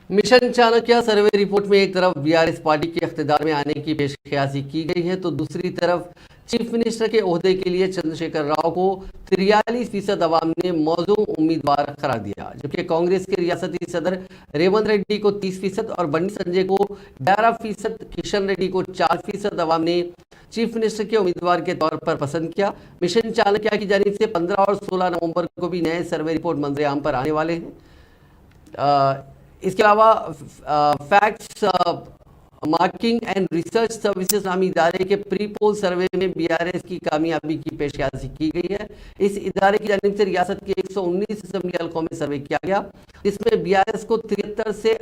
Mission Chanakya survey report में एक तरफ बीआरएस पार्टी के इख्तिदार में आने की पेशकशी की गई है तो दूसरी तरफ चीफ मिनिस्टर के ओहदे के लिए चंद्रशेखर राव को 43% अवाम ने मौजूद उम्मीदवार करार दिया, जबकि कांग्रेस के रियासती सदर रेवंत रेड्डी को 30% और बंडी संजय को 11%, किशन रेड्डी को 4% अवाम ने चीफ मिनिस्टर के उम्मीदवार के तौर पर पसंद किया। मिशन चाणक्य की जानिब से 15 और 16 नवंबर को भी नए सर्वे रिपोर्ट मंजर आम पर आने वाले हैं। इसके अलावा facts marking and research services नामी इदारे के प्री पोल सर्वे में बीआरएस की कामयाबी की पेशकशी की गई है। इस इदारे की जानिब से रियासत के 119 असेंबली हल्कों में सर्वे किया गया, जिसमें बीआरएस को 73 से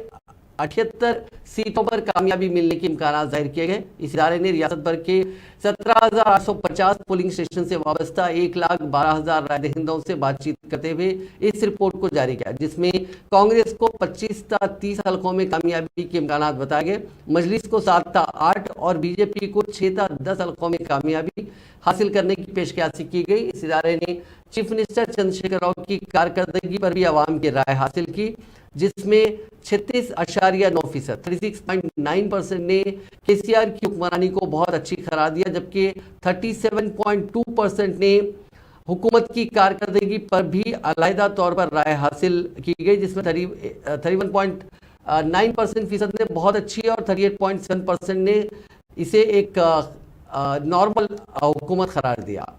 78 सीटों पर कामयाबी मिलने के इम्कान जाहिर किए गए। इस इदारे ने रियासत भर के 17,850 पोलिंग स्टेशन से वाबस्ता 1,12,000 राय दहिंदों से बातचीत करते हुए इस रिपोर्ट को जारी किया, जिसमें कांग्रेस को 25-30 हल्कों में कामयाबी के इम्कान बताए गए, मजलिस को 7-8 और बीजेपी को 6-10 हल्कों में कामयाबी हासिल करने की पेशकशी की गई। इस इदारे ने चीफ मिनिस्टर चंद्रशेखर राव की कारकर्दगी पर भी आवाम की राय हासिल की, जिसमें 36.9% 36.9% ने केसीआर की हुक्मरानी को बहुत अच्छी करार दिया, जबकि 37.2% ने हुकूमत की कारकर्दगी पर भी अलहदा तौर पर राय हासिल की गई, जिसमें 31.9% ने बहुत अच्छी और 38.7% ने इसे एक नॉर्मल हुकूमत करार दिया।